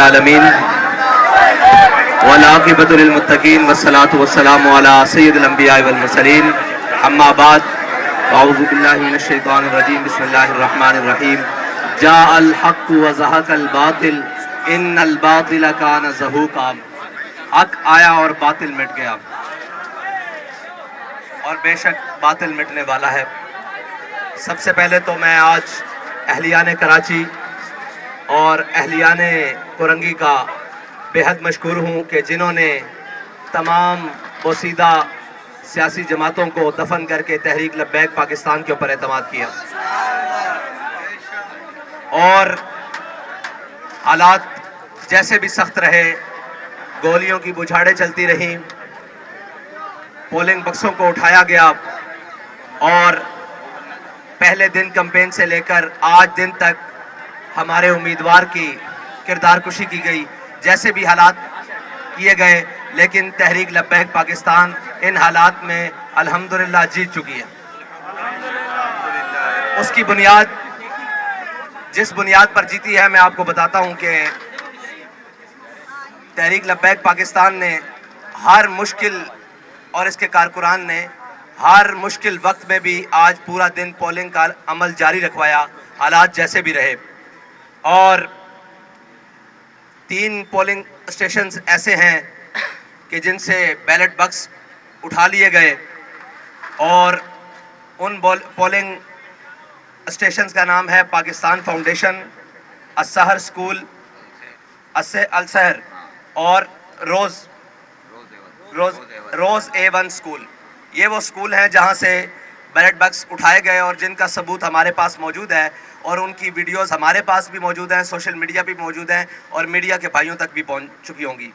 العالمین والعاقبۃ للمتقین والصلاۃ والسلام علی سید الانبیاء والمرسلین اما بعد اعوذ باللہ من الشیطان الرجیم بسم اللہ الرحمن الرحیم جاء الحق وزهق الباطل ان الباطل کان زہوقا. حق آیا اور باطل مٹ گیا اور بے شک باطل مٹنے والا ہے. سب سے پہلے تو میں آج اہلیان کراچی اور اہلیان کورنگی کا بے حد مشکور ہوں کہ جنہوں نے تمام بوسیدہ سیاسی جماعتوں کو دفن کر کے تحریک لبیک پاکستان کے اوپر اعتماد کیا. اور حالات جیسے بھی سخت رہے، گولیوں کی بچھاڑیں چلتی رہیں، پولنگ بکسوں کو اٹھایا گیا اور پہلے دن کمپین سے لے کر آج دن تک ہمارے امیدوار کی کردار کشی کی گئی. جیسے بھی حالات کیے گئے لیکن تحریک لبیک پاکستان ان حالات میں الحمدللہ جیت چکی ہے. اس کی بنیاد جس بنیاد پر جیتی ہے میں آپ کو بتاتا ہوں کہ تحریک لبیک پاکستان نے ہر مشکل اور اس کے کارکنان نے ہر مشکل وقت میں بھی آج پورا دن پولنگ کا عمل جاری رکھوایا، حالات جیسے بھی رہے. اور 3 پولنگ اسٹیشنز ایسے ہیں کہ جن سے بیلٹ بکس اٹھا لیے گئے اور ان پولنگ اسٹیشنز کا نام ہے پاکستان فاؤنڈیشن، السحر اسکول، السحر اور روز A1 اسکول. یہ وہ اسکول ہیں جہاں سے بیلٹ بکس اٹھائے گئے اور جن کا ثبوت ہمارے پاس موجود ہے اور ان کی ویڈیوز ہمارے پاس بھی موجود ہیں، سوشل میڈیا بھی موجود ہیں اور میڈیا کے بھائیوں تک بھی پہنچ چکی ہوں گی.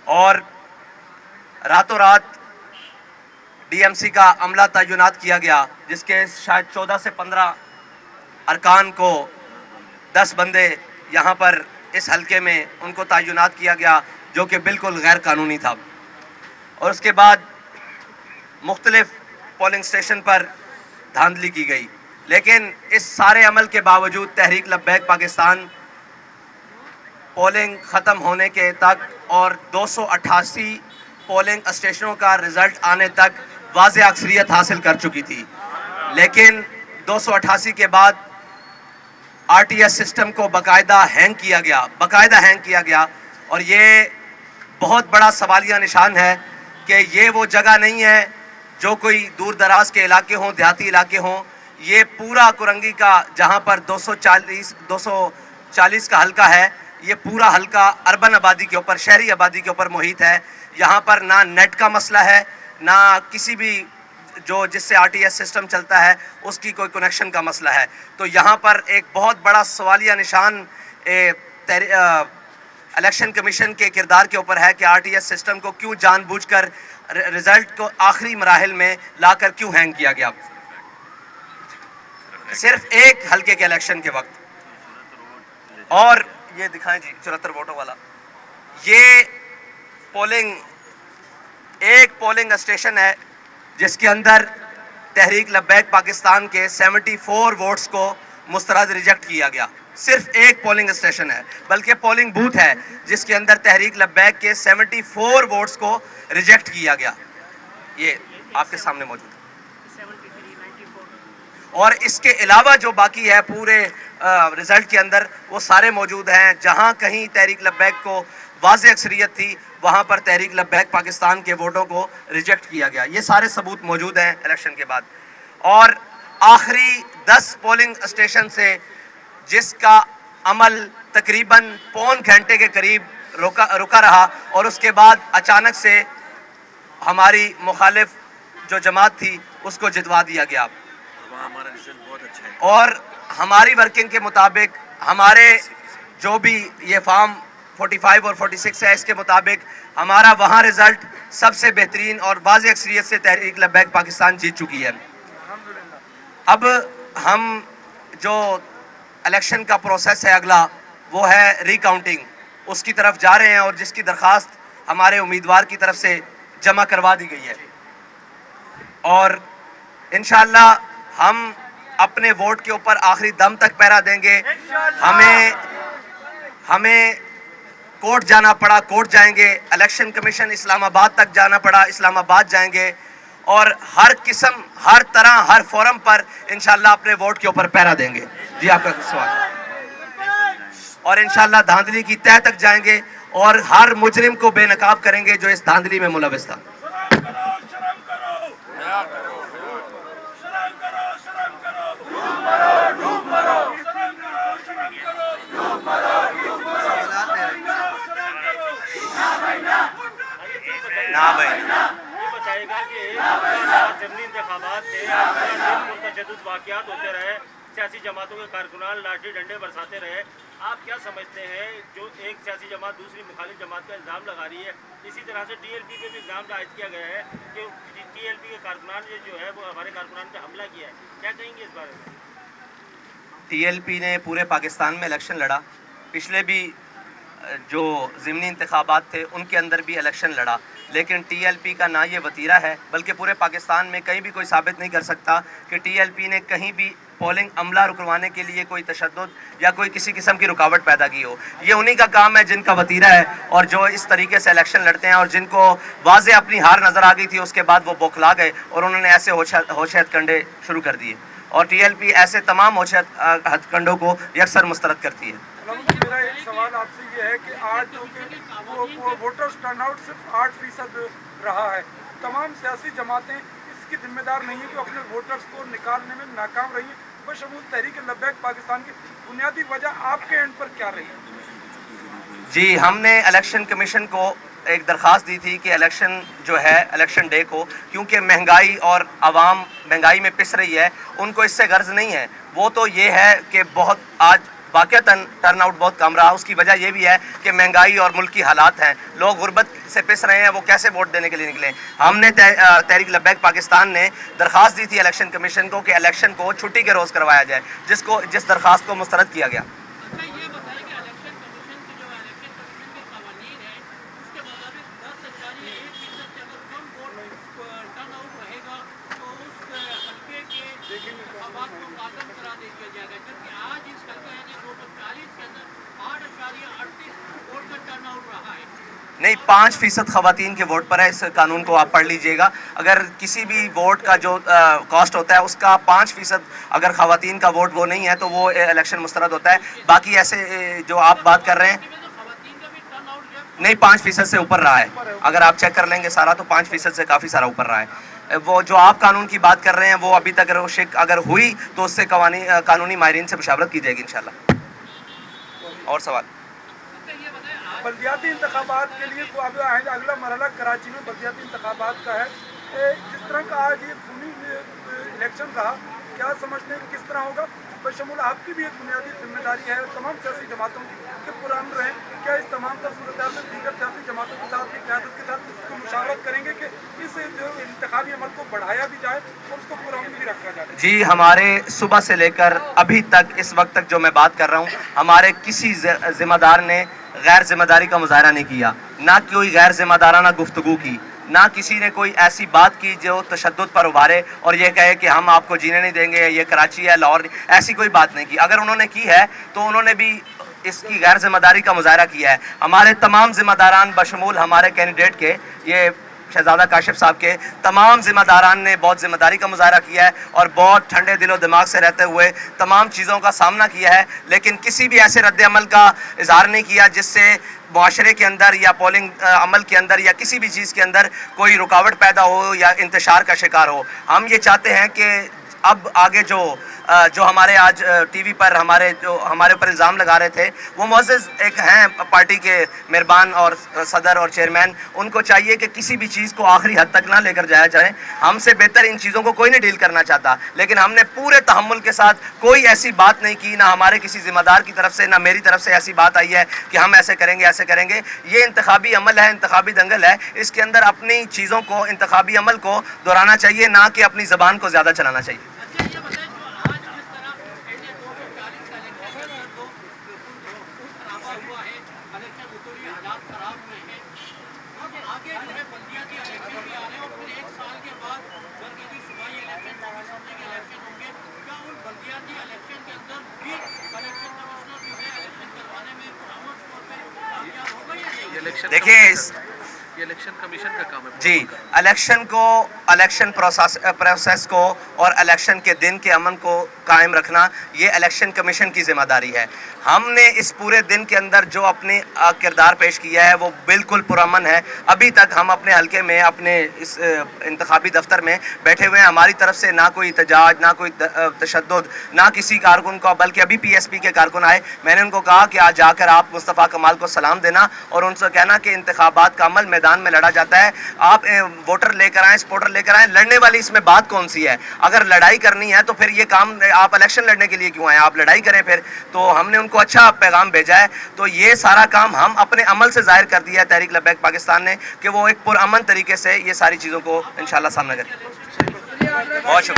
اور راتوں رات ڈی ایم سی کا عملہ تعینات کیا گیا جس کے شاید 14 سے 15 ارکان کو 10 بندے یہاں پر اس حلقے میں ان کو تعینات کیا گیا جو کہ بالکل غیر قانونی تھا. اور اس کے بعد مختلف پولنگ اسٹیشن پر دھاندلی کی گئی. لیکن اس سارے عمل کے باوجود تحریک لبیک پاکستان پولنگ ختم ہونے کے تک اور 288 پولنگ اسٹیشنوں کا رزلٹ آنے تک واضح اکثریت حاصل کر چکی تھی. لیکن 288 کے بعد آر ٹی ایس سسٹم کو باقاعدہ ہینگ کیا گیا اور یہ بہت بڑا سوالیہ نشان ہے کہ یہ وہ جگہ نہیں ہے جو کوئی دور دراز کے علاقے ہوں، دیہاتی علاقے ہوں. یہ پورا کورنگی کا جہاں پر 240 کا حلقہ ہے، یہ پورا حلقہ اربن آبادی کے اوپر، شہری آبادی کے اوپر محیط ہے. یہاں پر نہ نیٹ کا مسئلہ ہے، نہ کسی بھی جس سے آر ٹی ایس سسٹم چلتا ہے اس کی کوئی کنیکشن کا مسئلہ ہے. تو یہاں پر ایک بہت بڑا سوالیہ نشان الیکشن کمیشن کے کردار کے اوپر ہے کہ آر ٹی ایس سسٹم کو کیوں جان بوجھ کر رزلٹ کو آخری مراحل میں لا کر کیوں ہینگ کیا گیا صرف ایک حلقے کے الیکشن کے وقت. اور یہ دکھائیں جی 74 ووٹوں والا، یہ ایک پولنگ اسٹیشن ہے جس کے اندر تحریک لبیک پاکستان کے 74 ووٹس کو مسترد ریجیکٹ کیا گیا. صرف ایک پولنگ اسٹیشن ہے، بلکہ پولنگ بوتھ ہے جس کے اندر تحریک لبیک کے 74 ووٹس کو ریجیکٹ کیا گیا. یہ آپ کے سامنے موجود ہے. اور اس کے علاوہ جو باقی ہے پورے رزلٹ کے اندر وہ سارے موجود ہیں. جہاں کہیں تحریک لبیک کو واضح اکثریت تھی وہاں پر تحریک لبیک پاکستان کے ووٹوں کو ریجیکٹ کیا گیا. یہ سارے ثبوت موجود ہیں الیکشن کے بعد. اور آخری 10 پولنگ اسٹیشن سے جس کا عمل تقریباً پون گھنٹے کے قریب رکا رہا اور اس کے بعد اچانک سے ہماری مخالف جو جماعت تھی اس کو جتوا دیا گیا. اور ہماری ورکنگ کے مطابق ہمارے جو بھی یہ فارم 45 اور 46 ہے اس کے مطابق ہمارا وہاں رزلٹ سب سے بہترین اور واضح اکثریت سے تحریک لبیک پاکستان جیت چکی ہے. اب ہم جو الیکشن کا پروسیس ہے اگلا وہ ہے ری کاؤنٹنگ، اس کی طرف جا رہے ہیں اور جس کی درخواست ہمارے امیدوار کی طرف سے جمع کروا دی گئی ہے. اور انشاءاللہ ہم اپنے ووٹ کے اوپر آخری دم تک پہرا دیں گے. ہمیں कोर्ट जाना पड़ा कोर्ट जाएंगे, इलेक्शन कमीशन इस्लामाबाद तक जाना पड़ा इस्लामाबाद जाएंगे, और हर किस्म हर तरह हर फोरम पर इंशाल्लाह अपने वोट के ऊपर पहरा देंगे। जी आपका सवाल। और इंशाल्लाह धांधली की तह तक जाएंगे और हर मुजरिम को बेनकाब करेंगे जो इस धांधली में मुलविस था। ना भाई बताएगा कि ज़मीनी इंतखाबात थे, मुतशद्दिद वाक़यात होते रहे, सियासी जमातों के कारकुनान लाठी डंडे बरसाते रहे। आप क्या समझते हैं जो एक सियासी जमात दूसरी मुखालिफ जमात का इल्ज़ाम लगा रही है, इसी तरह से टीएलपी पे भी इल्ज़ाम आयद किया गया है कि टीएलपी के कारकुनान ने जो है वो हमारे कारकुनान पे हमला किया है, क्या कहेंगे इस बारे में? टीएलपी ने पूरे पाकिस्तान में इलेक्शन लड़ा, पिछले भी जो ज़िमनी इंतखाबात थे उनके अंदर भी इलेक्शन लड़ा, लेकिन टीएलपी का ना ये वतीरा है बल्कि पूरे पाकिस्तान में कहीं भी कोई साबित नहीं कर सकता कि टीएलपी ने कहीं भी पोलिंग अमला रुकवाने के लिए कोई तशद्दुद या कोई किसी किस्म की रुकावट पैदा की हो। ये उन्हीं का काम है जिनका वतीरा है और जो इस तरीके से इलेक्शन लड़ते हैं, और जिनको वाज़े अपनी हार नज़र आ गई थी उसके बाद वो बौखला गए और उन्होंने ऐसे होश हथकंडे शुरू कर दिए, और टीएलपी ऐसे तमाम होश हथकंडों को यकसर मुस्तरद करती है। मेरा एक सवाल आपसे ये है कि आज जो वोटर्स टर्नआउट सिर्फ 8% रहा है, तमाम सियासी जमातें इसकी जिम्मेदार नहीं है कि अपने वोटर्स को निकालने में नाकाम रही हैं, बशमूल तहरीक लब्बैक पाकिस्तान की बुनियादी वजह आपके एंड पर क्या रही है? जी, हमने इलेक्शन कमीशन को एक दरख्वास्त दी थी कि इलेक्शन जो है इलेक्शन डे को, क्योंकि महंगाई और आवाम महंगाई में पिस रही है, उनको इससे गर्ज नहीं है। वो तो ये है कि बहुत आज वाक़तन टर्नआउट बहुत कम रहा, उसकी वजह ये भी है कि महंगाई और मुल्क की हालात हैं, लोग गुर्बत से पिस रहे हैं, वो कैसे वोट देने के लिए निकले। हमने तहरीक लब्बैक पाकिस्तान ने दरख्वास्त दी थी इलेक्शन कमीशन को कि इलेक्शन को छुट्टी के रोज़ करवाया जाए, जिस दरख्वास्त को मुस्तरद किया गया। नहीं, 5% ख़वातीन के वोट पर है। इस कानून को आप पढ़ लीजिएगा। अगर किसी भी वोट का जो कॉस्ट होता है उसका 5% अगर ख़वातीन का वोट वो नहीं है तो वो इलेक्शन मुस्तरद होता है। बाकी ऐसे जो आप बात कर रहे हैं, नहीं, 5% से ऊपर रहा है। अगर आप चेक कर लेंगे सारा तो 5% से काफ़ी सारा ऊपर रहा है। वो जो आप कानून की बात कर रहे हैं वो अभी तक अगर हुई तो उससे कानूनी माहिरीन से मुशावरत की जाएगी इंशाल्लाह। और सवाल? बल्दियाती इंतखाबात के लिए अगला मरहला कराची में बल्दियाती इंतखाबात का है। जिस तरह का आज ये खूनी इलेक्शन रहा, क्या समझते हैं किस तरह होगा? बशमूल आपकी भी एक बुनियादी जिम्मेदारी है, तमाम सियासी जमातों के पुरान रहे, क्या इस तमाम सूरत में दीगर सियासी जमातों के साथ क़यादत के साथ इसको मुशावरत करेंगे कि इस जो इंतखाबी अमल को बढ़ाया भी जाए और उसको पुरान भी रखा जाए? जी, हमारे सुबह से लेकर अभी तक इस वक्त तक जो मैं बात कर रहा हूँ, हमारे किसी ज़िम्मेदार ने गैर ज़िम्मेदारी का मुजाहरा नहीं किया, ना कोई गैर ज़िम्मेदाराना गुफ्तगू की, ना किसी ने कोई ऐसी बात की जो तशद्दुद पर उभारे और ये कहे कि हम आपको जीने नहीं देंगे, ये कराची है, लाहौर नहीं, ऐसी कोई बात नहीं की। अगर उन्होंने की है तो उन्होंने भी इसकी गैर ज़िम्मेदारी का मुजाहरा किया है। हमारे तमाम ज़िम्मेदारान बशमूल हमारे कैंडिडेट के, ये शहजादा काशिफ साहब के तमाम ज़िम्मेदारान ने बहुत ज़िम्मेदारी का मुजाहरा किया है और बहुत ठंडे दिलो दिमाग से रहते हुए तमाम चीज़ों का सामना किया है, लेकिन किसी भी ऐसे रद्द अमल का इजहार नहीं किया जिससे मुआशरे के अंदर या पोलिंग अमल के अंदर या किसी भी चीज़ के अंदर कोई रुकावट पैदा हो या इंतशार का शिकार हो। हम ये चाहते हैं कि अब आगे जो हमारे आज टीवी पर हमारे ऊपर इल्ज़ाम लगा रहे थे, वो मुअज़्ज़ज़ एक हैं पार्टी के मेहरबान और सदर और चेयरमैन, उनको चाहिए कि किसी भी चीज़ को आखिरी हद तक ना लेकर जाया जाए। हमसे बेहतर इन चीज़ों को कोई नहीं डील करना चाहता, लेकिन हमने पूरे तहम्मुल के साथ कोई ऐसी बात नहीं की, ना हमारे किसी ज़िम्मेदार की तरफ से ना मेरी तरफ से ऐसी बात आई है कि हम ऐसे करेंगे ऐसे करेंगे। ये इंतखाबी अमल है, इंतखाबी दंगल है, इसके अंदर अपनी चीज़ों को, इंतखाबी अमल को दोहराना चाहिए, ना कि अपनी ज़बान को ज़्यादा चलाना चाहिए। इलेक्शन देखिए ये इलेक्शन कमीशन का काम है। जी, इलेक्शन प्रोसेस को और इलेक्शन के दिन के अमन को कायम रखना ये इलेक्शन कमीशन की जिम्मेदारी है। हमने इस पूरे दिन के अंदर जो अपने किरदार पेश किया है वो बिल्कुल पुरअमन है। अभी तक हम अपने हलके में अपने इस इंतखाबी दफ्तर में बैठे हुए हैं, हमारी तरफ से ना कोई एहतजाज, ना कोई तशद्दुद, ना किसी कारकुन का, बल्कि अभी PSP के कारकुन आए, मैंने उनको कहा कि आज जाकर आप मुस्तफ़ा कमाल को सलाम देना और उनसे कहना कि इंतखाबात का अमल मैदान में लड़ा जाता है, आप वोटर लेकर आएँ, सपोर्टर लेकर आएँ, लड़ने वाली इसमें बात कौन सी है? अगर लड़ाई करनी है तो फिर ये काम आप इलेक्शन लड़ने के लिए क्यों आए? आप लड़ाई करें फिर। तो हमने उनको अच्छा पैगाम भेजा है। तो ये सारा काम हम अपने अमल से जाहिर कर दिया है तहरीक लब्बैक पाकिस्तान ने कि वो एक पुरअमन तरीके से ये सारी चीज़ों को इंशाल्लाह सामने करें। बहुत शुक्रिया।